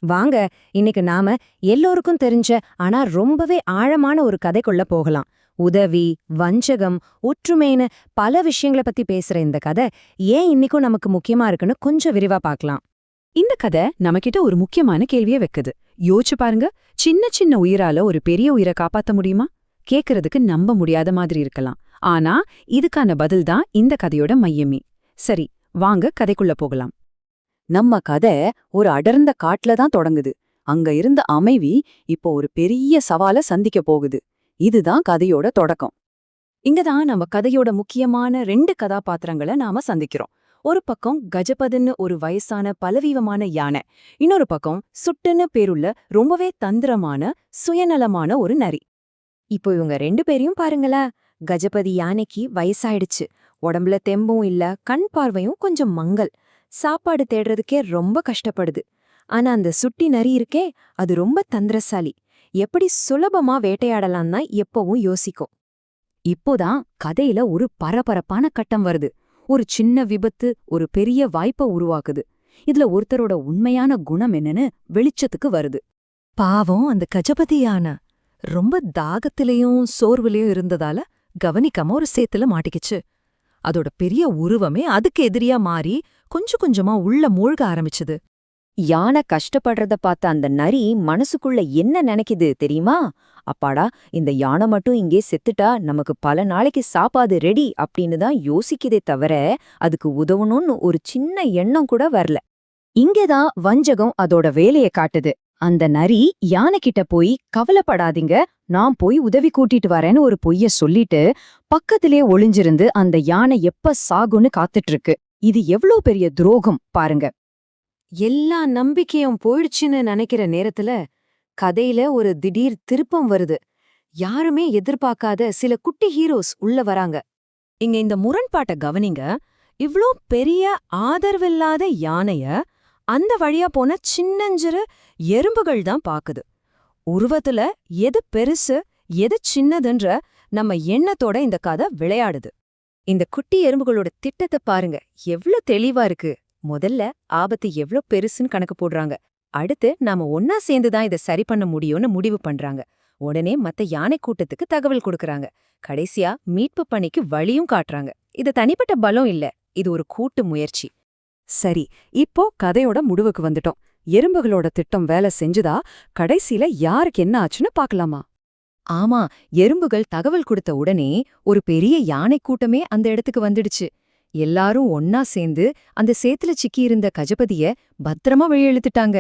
வாங்க, இன்னைக்கு நாம எல்லோருக்கும் தெரிஞ்ச ஆனா ரொம்பவே ஆழமான ஒரு கதைக்குள்ள போகலாம். உதவி, வஞ்சகம், ஒற்றுமைன்னு பல விஷயங்கள பத்தி பேசுற இந்த கதை ஏன் இன்னைக்கும் நமக்கு முக்கியமா இருக்குன்னு கொஞ்சம் விரிவா பார்க்கலாம். இந்த கதை நமக்கிட்ட ஒரு முக்கியமான கேள்வியை வைக்குது. யோசிச்சு பாருங்க, சின்ன சின்ன உயிரால ஒரு பெரிய உயிரை காப்பாத்த முடியுமா? கேக்குறதுக்கு நம்ப முடியாத மாதிரி இருக்கலாம். ஆனா இதுக்கான பதில் தான் இந்த கதையோட மையமே. சரி, வாங்க கதைக்குள்ள போகலாம். நம்ம கதை ஒரு அடர்ந்த காட்டுல தான் தொடங்குது. அங்க இருந்த அமைவி இப்போ ஒரு பெரிய சவால சந்திக்க போகுது. இதுதான் கதையோட தொடக்கம். இங்கதான் நம்ம கதையோட முக்கியமான 2 கதாபாத்திரங்களை நாம சந்திக்கிறோம். ஒரு பக்கம் கஜபதின்னு ஒரு வயசான பலவீனமான யானை, இன்னொரு பக்கம் சுட்டுன்னு பேருள்ள ரொம்பவே தந்திரமான சுயநலமான ஒரு நரி. இப்போ இவங்க 2 பேரையும் பாருங்களேன். கஜபதி யானைக்கு வயசாயிடுச்சு, உடம்புல தெம்பும் இல்ல, கண் பார்வையும் கொஞ்சம் மங்கல், சாப்பாடு தேடுறதுக்கே ரொம்ப கஷ்டப்படுது. ஆனா அந்த சுட்டி நரி இருக்கே, அது ரொம்ப தந்திரசாலி, எப்படி சுலபமா வேட்டையாடலாம் தான் எப்பவும் யோசிக்கும். இப்போதான் கதையில ஒரு பரபரப்பான கட்டம் வருது. ஒரு சின்ன விபத்து ஒரு பெரிய வாய்ப்பை உருவாக்குது. இதுல ஒருத்தரோட உண்மையான குணம் என்னன்னு வெளிச்சத்துக்கு வருது. பாவம் அந்த கஜபதி யானை ரொம்ப தாகத்திலையும் சோர்வுலயும் இருந்ததால கவனிக்காம ஒரு சேத்துல மாட்டிக்கிச்சு. அதோட பெரிய உருவமே அதுக்கு எதிரியா மாறி கொஞ்சம் கொஞ்சமா உள்ள மூழ்க ஆரம்பிச்சுது. யானை கஷ்டப்படுறத பார்த்த அந்த நரி மனசுக்குள்ள என்ன நினைக்குது தெரியுமா? அப்பாடா, இந்த யானை மட்டும் இங்கே செத்துட்டா நமக்கு பல நாளைக்கு சாப்பாடு ரெடி அப்படின்னு தான் யோசிக்குதே தவிர அதுக்கு உதவணும்னு ஒரு சின்ன எண்ணம் கூட வரல. இங்கேதான் வஞ்சகம் அதோட வேலையை காட்டுது. அந்த நரி யானைகிட்ட போய் கவலைப்படாதீங்க, நான் போய் உதவி கூட்டிட்டு வரேன்னு ஒரு பொய்ய சொல்லிட்டு பக்கத்திலே ஒளிஞ்சிருந்து அந்த யானை எப்ப சாகுன்னு காத்துட்டு இருக்கு. இது எவ்ளோ பெரிய துரோகம் பாருங்க. எல்லா நம்பிக்கையும் போயிடுச்சுன்னு நினைக்கிற நேரத்துல கதையில ஒரு திடீர் திருப்பம் வருது. யாருமே எதிர்பார்க்காத சில குட்டி ஹீரோஸ் உள்ள வராங்க. இங்க இந்த முரண்பாட்ட கவனிங்க. இவ்ளோ பெரிய ஆதரவில்லாத யானைய அந்த வழியா போன சின்னஞ்சிறு எறும்புகள் தான் பாக்குது. உருவத்துல எது பெருசு எது சின்னதுன்ற நம்ம எண்ணத்தோட இந்த கதை விளையாடுது. இந்த குட்டி எறும்புகளோட திட்டத்தை பாருங்க, எவ்ளோ தெளிவா இருக்கு. முதல்ல ஆபத்து எவ்ளோ பெருசுன்னு கணக்கு போடுறாங்க. அடுத்து நாம ஒன்னா சேர்ந்துதான் இதை சரி பண்ண முடியும்னு முடிவு பண்றாங்க. உடனே மத்த யானை கூட்டத்துக்கு தகவல் கொடுக்கறாங்க. கடைசியா மீட்பு பணிக்கு வழியும் காட்டுறாங்க. இது தனிப்பட்ட பலம் இல்ல, இது ஒரு கூட்டு முயற்சி. சரி, இப்போ கதையோட முடிவுக்கு வந்துட்டோம். எறும்புகளோட திட்டம் வேலை செஞ்சுதா? கடைசியில யாருக்கு என்ன ஆச்சுன்னு பாக்கலாமா? ஆமா, எறும்புகள் தகவல் கொடுத்த உடனே ஒரு பெரிய யானை கூட்டமே அந்த இடத்துக்கு வந்துடுச்சு. எல்லாரும் ஒன்னா சேர்ந்து அந்த சேத்துல சிக்கியிருந்த கஜபதிய பத்திரமா வெளியெழுத்துட்டாங்க.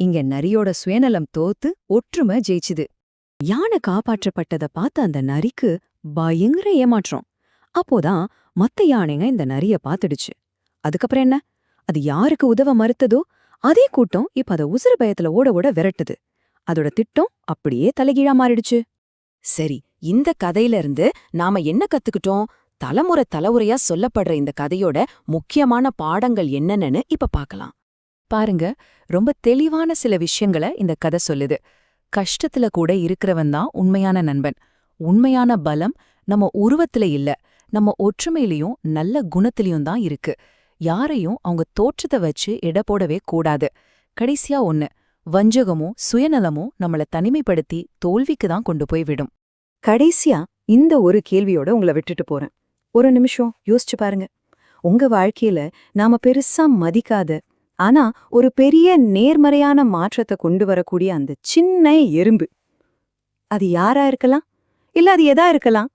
இங்க நரியோட சுயநலம் தோத்து ஒற்றுமை ஜெயிச்சுது. யானை காப்பாற்றப்பட்டத பார்த்த அந்த நரிக்கு பயங்கர ஏமாற்றம். அப்போதான் மத்த யானைங்க இந்த நரிய பாத்துடுச்சு. அதுக்கப்புறம் என்ன? அது யாருக்கு உதவ மறுத்ததோ அதே கூட்டம் இப்ப அத உசுறு பயத்துல ஓட ஓட விரட்டுது. அதோட திட்டம் அப்படியே தலைகீழா மாறிடுச்சு. சரி, இந்த கதையில இருந்து நாம என்ன கத்துக்கிட்டோம்? தலைமுறையா சொல்லப்படுற இந்த கதையோட முக்கியமான பாடங்கள் என்னன்னு இப்ப பார்க்கலாம். பாருங்க, ரொம்ப தெளிவான சில விஷயங்களை இந்த கதை சொல்லுது. கஷ்டத்துல கூட இருக்கிறவன் தான் உண்மையான நண்பன். உண்மையான பலம் நம்ம உருவத்துல இல்ல, நம்ம ஒற்றுமையிலையும் நல்ல குணத்திலையும் தான் இருக்கு. யாரையும் அவங்க தோற்றத்தை வச்சு எடை போடவே கூடாது. கடைசியா ஒண்ணு, வஞ்சகமும் சுயநலமும் நம்மள தனிமைப்படுத்தி தோல்விக்கு தான் கொண்டு போய் விடும். கடைசியா இந்த ஒரு கேள்வியோட உங்களை விட்டுட்டு போறேன். ஒரு நிமிஷம் யோசிச்சு பாருங்க. உங்க வாழ்க்கையில நாம பெருசா மதிக்காத ஆனா ஒரு பெரிய நேர்மறையான மாற்றத்தை கொண்டு வரக்கூடிய அந்த சின்ன எறும்பு, அது யாரா இருக்கலாம்? இல்ல அது எதா இருக்கலாம்?